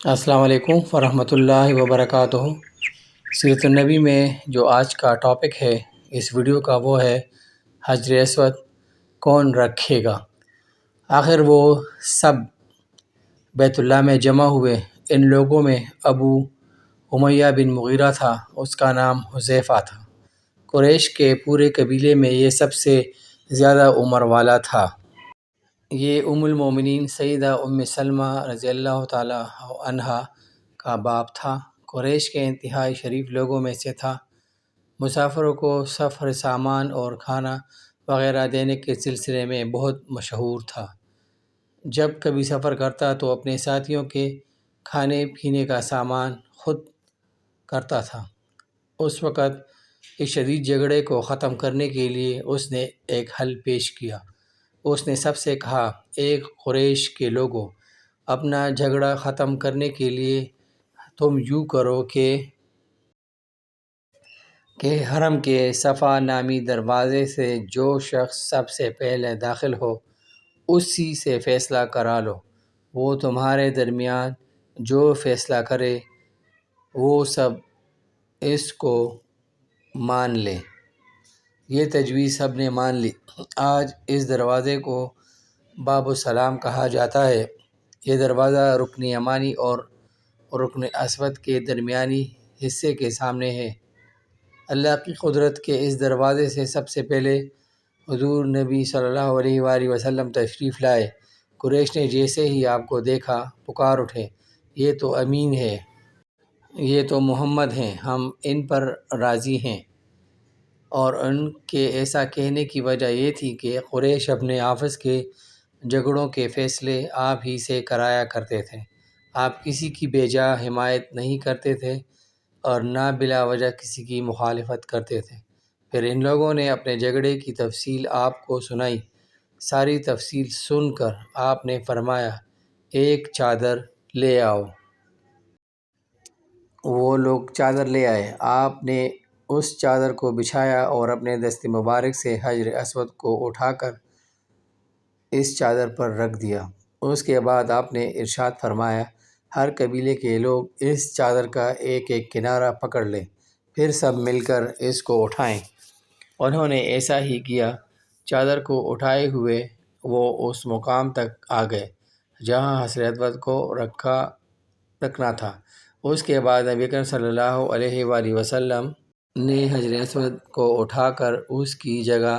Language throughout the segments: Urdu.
السلام علیکم ورحمۃ اللہ وبرکاتہ۔ سیرت النبی میں جو آج کا ٹاپک ہے اس ویڈیو کا وہ ہے حجر اسود کون رکھے گا۔ آخر وہ سب بیت اللہ میں جمع ہوئے۔ ان لوگوں میں ابو امیہ بن مغیرہ تھا، اس کا نام حذیفہ تھا۔ قریش کے پورے قبیلے میں یہ سب سے زیادہ عمر والا تھا۔ یہ ام المومنین سیدہ ام سلمہ رضی اللہ تعالی عنہا کا باپ تھا۔ قریش کے انتہائی شریف لوگوں میں سے تھا۔ مسافروں کو سفر سامان اور کھانا وغیرہ دینے کے سلسلے میں بہت مشہور تھا۔ جب کبھی سفر کرتا تو اپنے ساتھیوں کے کھانے پینے کا سامان خود کرتا تھا۔ اس وقت اس شدید جھگڑے کو ختم کرنے کے لیے اس نے ایک حل پیش کیا۔ اس نے سب سے کہا، قریش کے لوگوں، اپنا جھگڑا ختم کرنے کے لیے تم یوں کرو کہ حرم کے صفا نامی دروازے سے جو شخص سب سے پہلے داخل ہو اسی سے فیصلہ کرا لو۔ وہ تمہارے درمیان جو فیصلہ کرے وہ سب اس کو مان لیں۔ یہ تجویز سب نے مان لی۔ آج اس دروازے کو باب السلام کہا جاتا ہے۔ یہ دروازہ رکن یمانی اور رکن اسود کے درمیانی حصے کے سامنے ہے۔ اللہ کی قدرت کہ اس دروازے سے سب سے پہلے حضور نبی صلی اللہ علیہ وآلہ وسلم تشریف لائے۔ قریش نے جیسے ہی آپ کو دیکھا پکار اٹھے، یہ تو امین ہے، یہ تو محمد ہیں، ہم ان پر راضی ہیں۔ اور ان کے ایسا کہنے کی وجہ یہ تھی کہ قریش اپنے آپس کے جھگڑوں کے فیصلے آپ ہی سے کرایا کرتے تھے۔ آپ کسی کی بے جا حمایت نہیں کرتے تھے اور نہ بلا وجہ کسی کی مخالفت کرتے تھے۔ پھر ان لوگوں نے اپنے جھگڑے کی تفصیل آپ کو سنائی۔ ساری تفصیل سن کر آپ نے فرمایا، ایک چادر لے آؤ۔ وہ لوگ چادر لے آئے۔ آپ نے اس چادر کو بچھایا اور اپنے دست مبارک سے حجر اسود کو اٹھا کر اس چادر پر رکھ دیا۔ اس کے بعد آپ نے ارشاد فرمایا، ہر قبیلے کے لوگ اس چادر کا ایک ایک کنارہ پکڑ لیں، پھر سب مل کر اس کو اٹھائیں۔ انہوں نے ایسا ہی کیا۔ چادر کو اٹھائے ہوئے وہ اس مقام تک آ گئے جہاں حجر اسود کو رکھنا تھا۔ اس کے بعد نبی اکرم صلی اللہ علیہ وآلہ وسلم نے حجر اسود کو اٹھا کر اس کی جگہ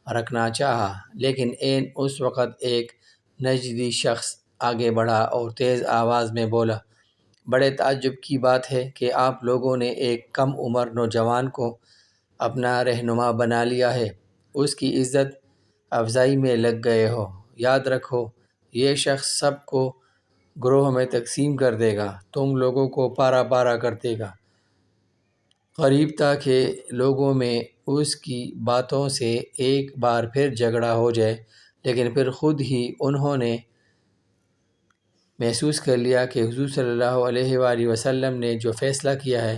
رکھنا چاہا، لیکن اس وقت ایک نجدی شخص آگے بڑھا اور تیز آواز میں بولا، بڑے تعجب کی بات ہے کہ آپ لوگوں نے ایک کم عمر نوجوان کو اپنا رہنما بنا لیا ہے، اس کی عزت افزائی میں لگ گئے ہو۔ یاد رکھو، یہ شخص سب کو گروہ میں تقسیم کر دے گا، تم لوگوں کو پارہ پارہ کر دے گا۔ قریب تھا کہ لوگوں میں اس کی باتوں سے ایک بار پھر جھگڑا ہو جائے، لیکن پھر خود ہی انہوں نے محسوس کر لیا کہ حضور صلی اللہ علیہ وآلہ وسلم نے جو فیصلہ کیا ہے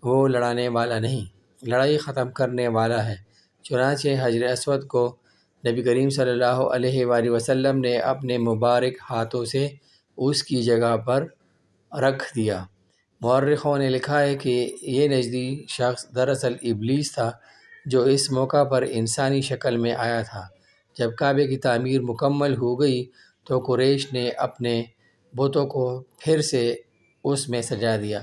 وہ لڑانے والا نہیں، لڑائی ختم کرنے والا ہے۔ چنانچہ حجر اسود کو نبی کریم صلی اللہ علیہ وآلہ وسلم نے اپنے مبارک ہاتھوں سے اس کی جگہ پر رکھ دیا۔ مورخوں نے لکھا ہے کہ یہ نجدی شخص دراصل ابلیس تھا جو اس موقع پر انسانی شکل میں آیا تھا۔ جب کعبے کی تعمیر مکمل ہو گئی تو قریش نے اپنے بتوں کو پھر سے اس میں سجا دیا۔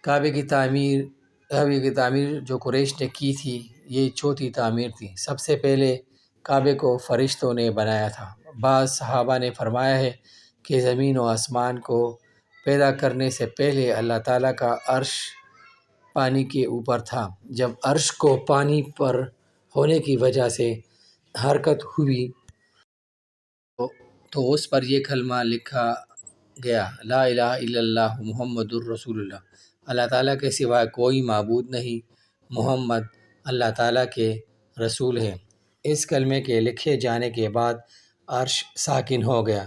کعبے کی تعمیر جو قریش نے کی تھی یہ چوتھی تعمیر تھی۔ سب سے پہلے کعبے کو فرشتوں نے بنایا تھا۔ بعض صحابہ نے فرمایا ہے کہ زمین و آسمان کو پیدا کرنے سے پہلے اللہ تعالیٰ کا عرش پانی کے اوپر تھا۔ جب عرش کو پانی پر ہونے کی وجہ سے حرکت ہوئی تو اس پر یہ کلمہ لکھا گیا، لا الہ الا اللہ محمد الرسول اللہ، اللہ تعالیٰ کے سوا کوئی معبود نہیں، محمد اللہ تعالیٰ کے رسول ہیں۔ اس کلمے کے لکھے جانے کے بعد عرش ساکن ہو گیا۔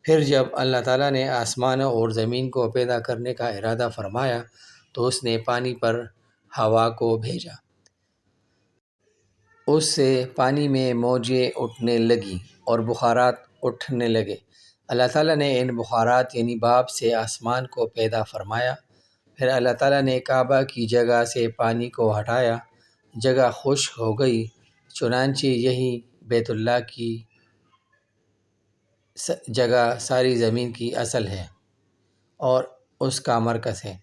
پھر جب اللہ تعالیٰ نے آسمانوں اور زمین کو پیدا کرنے کا ارادہ فرمایا تو اس نے پانی پر ہوا کو بھیجا۔ اس سے پانی میں موجیں اٹھنے لگیں اور بخارات اٹھنے لگے۔ اللہ تعالیٰ نے ان بخارات یعنی بھاپ سے آسمان کو پیدا فرمایا، پھر اللہ تعالیٰ نے کعبہ کی جگہ سے پانی کو ہٹایا، جگہ خشک ہو گئی، چنانچہ یہی بیت اللہ کی جگہ ساری زمین کی اصل ہے اور اس کا مرکز ہے۔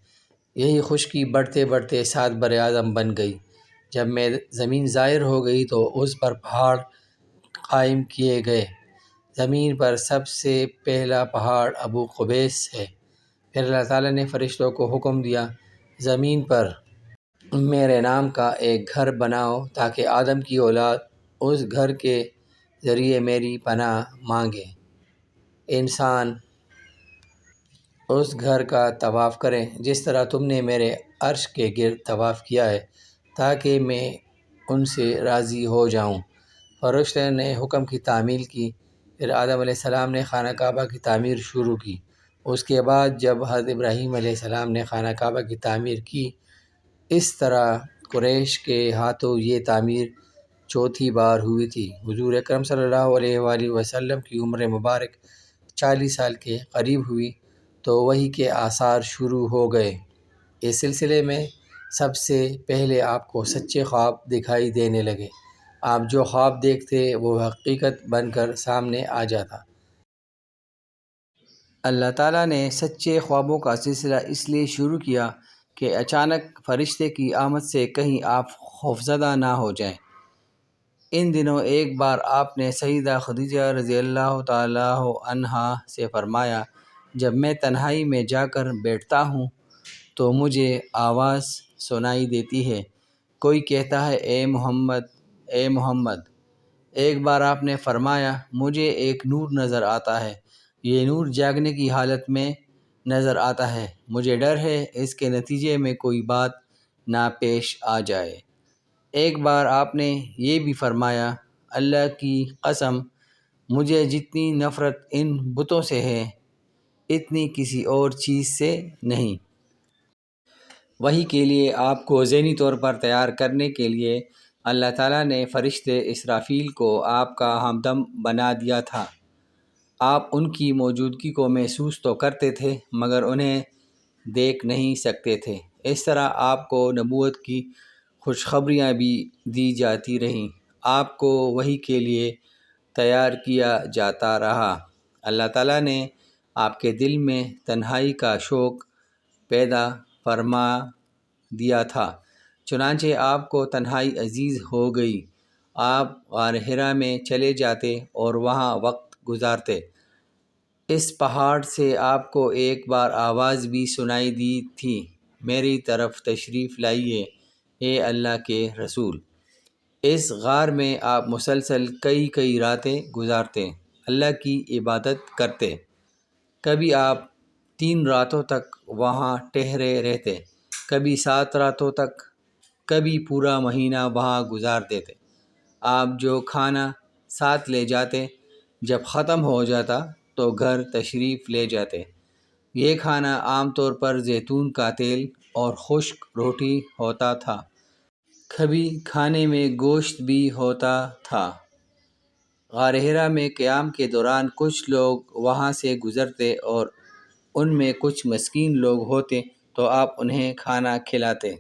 یہی خشکی بڑھتے بڑھتے 7 بر اعظم بن گئی۔ جب میں زمین ظاہر ہو گئی تو اس پر پہاڑ قائم کیے گئے۔ زمین پر سب سے پہلا پہاڑ ابو قبیس ہے۔ پھر اللہ تعالیٰ نے فرشتوں کو حکم دیا، زمین پر میرے نام کا ایک گھر بناؤ تاکہ آدم کی اولاد اس گھر کے ذریعے میری پناہ مانگے۔ انسان اس گھر کا طواف کریں جس طرح تم نے میرے عرش کے گرد طواف کیا ہے تاکہ میں ان سے راضی ہو جاؤں۔ فرشتوں نے حکم کی تعمیل کی، پھر آدم علیہ السلام نے خانہ کعبہ کی تعمیر شروع کی۔ اس کے بعد جب حضرت ابراہیم علیہ السلام نے خانہ کعبہ کی تعمیر کی، اس طرح قریش کے ہاتھوں یہ تعمیر چوتھی بار ہوئی تھی۔ حضور اکرم صلی اللہ علیہ وآلہ وسلم کی عمر مبارک 40 سال کے قریب ہوئی تو وحی کے آثار شروع ہو گئے۔ اس سلسلے میں سب سے پہلے آپ کو سچے خواب دکھائی دینے لگے۔ آپ جو خواب دیکھتے وہ حقیقت بن کر سامنے آ جاتا۔ اللہ تعالیٰ نے سچے خوابوں کا سلسلہ اس لیے شروع کیا کہ اچانک فرشتے کی آمد سے کہیں آپ خوفزدہ نہ ہو جائیں۔ ان دنوں ایک بار آپ نے سیدہ خدیجہ رضی اللہ تعالیٰ عنہا سے فرمایا، جب میں تنہائی میں جا کر بیٹھتا ہوں تو مجھے آواز سنائی دیتی ہے، کوئی کہتا ہے اے محمد اے محمد۔ ایک بار آپ نے فرمایا، مجھے ایک نور نظر آتا ہے، یہ نور جاگنے کی حالت میں نظر آتا ہے، مجھے ڈر ہے اس کے نتیجے میں کوئی بات نہ پیش آ جائے۔ ایک بار آپ نے یہ بھی فرمایا، اللہ کی قسم مجھے جتنی نفرت ان بتوں سے ہے اتنی کسی اور چیز سے نہیں۔ وحی کے لیے آپ کو ذہنی طور پر تیار کرنے کے لیے اللہ تعالیٰ نے فرشتے اسرافیل کو آپ کا ہمدم بنا دیا تھا۔ آپ ان کی موجودگی کو محسوس تو کرتے تھے مگر انہیں دیکھ نہیں سکتے تھے۔ اس طرح آپ کو نبوت کی خوشخبریاں بھی دی جاتی رہیں، آپ کو وحی کے لیے تیار کیا جاتا رہا۔ اللہ تعالیٰ نے آپ کے دل میں تنہائی کا شوق پیدا فرما دیا تھا، چنانچہ آپ کو تنہائی عزیز ہو گئی۔ آپ غار حرا میں چلے جاتے اور وہاں وقت گزارتے۔ اس پہاڑ سے آپ کو ایک بار آواز بھی سنائی دی تھی، میری طرف تشریف لائیے اے اللہ کے رسول۔ اس غار میں آپ مسلسل کئی راتیں گزارتے، اللہ کی عبادت کرتے۔ کبھی آپ 3 راتوں تک وہاں ٹھہرے رہتے، کبھی 7 راتوں تک، کبھی پورا مہینہ وہاں گزار دیتے۔ آپ جو کھانا ساتھ لے جاتے جب ختم ہو جاتا تو گھر تشریف لے جاتے۔ یہ کھانا عام طور پر زیتون کا تیل اور خشک روٹی ہوتا تھا، کبھی کھانے میں گوشت بھی ہوتا تھا۔ غار حرا میں قیام کے دوران کچھ لوگ وہاں سے گزرتے اور ان میں کچھ مسکین لوگ ہوتے تو آپ انہیں کھانا کھلاتے۔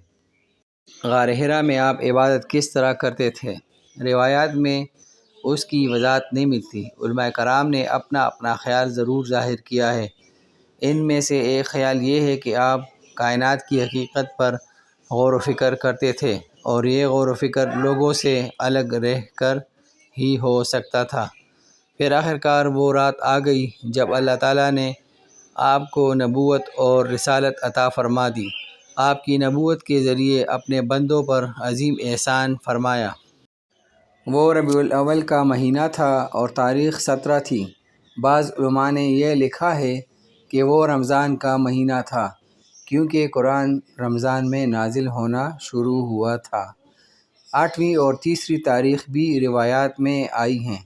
غار حرا میں آپ عبادت کس طرح کرتے تھے، روایات میں اس کی وضاحت نہیں ملتی۔ علماء کرام نے اپنا اپنا خیال ضرور ظاہر کیا ہے۔ ان میں سے ایک خیال یہ ہے کہ آپ کائنات کی حقیقت پر غور و فکر کرتے تھے اور یہ غور و فکر لوگوں سے الگ رہ کر ہی ہو سکتا تھا۔ پھر آخرکار وہ رات آ گئی جب اللہ تعالیٰ نے آپ کو نبوت اور رسالت عطا فرما دی، آپ کی نبوت کے ذریعے اپنے بندوں پر عظیم احسان فرمایا۔ وہ ربیع الاول کا مہینہ تھا اور تاریخ 17 تھی۔ بعض علماء نے یہ لکھا ہے کہ وہ رمضان کا مہینہ تھا کیونکہ قرآن رمضان میں نازل ہونا شروع ہوا تھا۔ 8ویں اور تیسری تاریخ بھی روایات میں آئی ہیں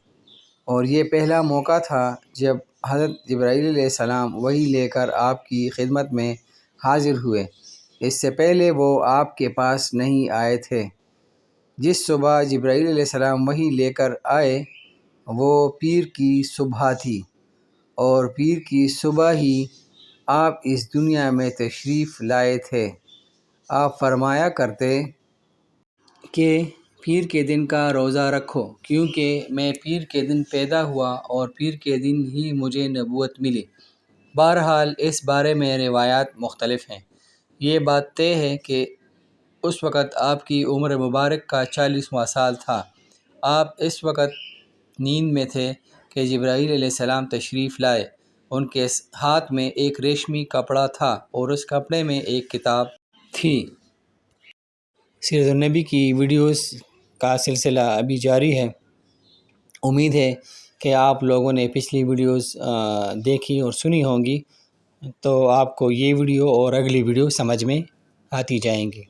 اور یہ پہلا موقع تھا جب حضرت جبرائیل علیہ السلام وحی لے کر آپ کی خدمت میں حاضر ہوئے۔ اس سے پہلے وہ آپ کے پاس نہیں آئے تھے۔ جس صبح جبرائیل علیہ السلام وحی لے کر آئے وہ پیر کی صبح تھی اور پیر کی صبح ہی آپ اس دنیا میں تشریف لائے تھے۔ آپ فرمایا کرتے کہ پیر کے دن کا روزہ رکھو، کیونکہ میں پیر کے دن پیدا ہوا اور پیر کے دن ہی مجھے نبوت ملی۔ بہرحال اس بارے میں روایات مختلف ہیں۔ یہ بات طے ہے کہ اس وقت آپ کی عمر مبارک کا 40واں سال تھا۔ آپ اس وقت نیند میں تھے کہ جبرائیل علیہ السلام تشریف لائے۔ ان کے ہاتھ میں ایک ریشمی کپڑا تھا اور اس کپڑے میں ایک کتاب تھی۔ سیرت النبی کی ویڈیوز کا سلسلہ ابھی جاری ہے۔ امید ہے کہ آپ لوگوں نے پچھلی ویڈیوز دیکھی اور سنی ہوں گی، تو آپ کو یہ ویڈیو اور اگلی ویڈیو سمجھ میں آتی جائیں گی۔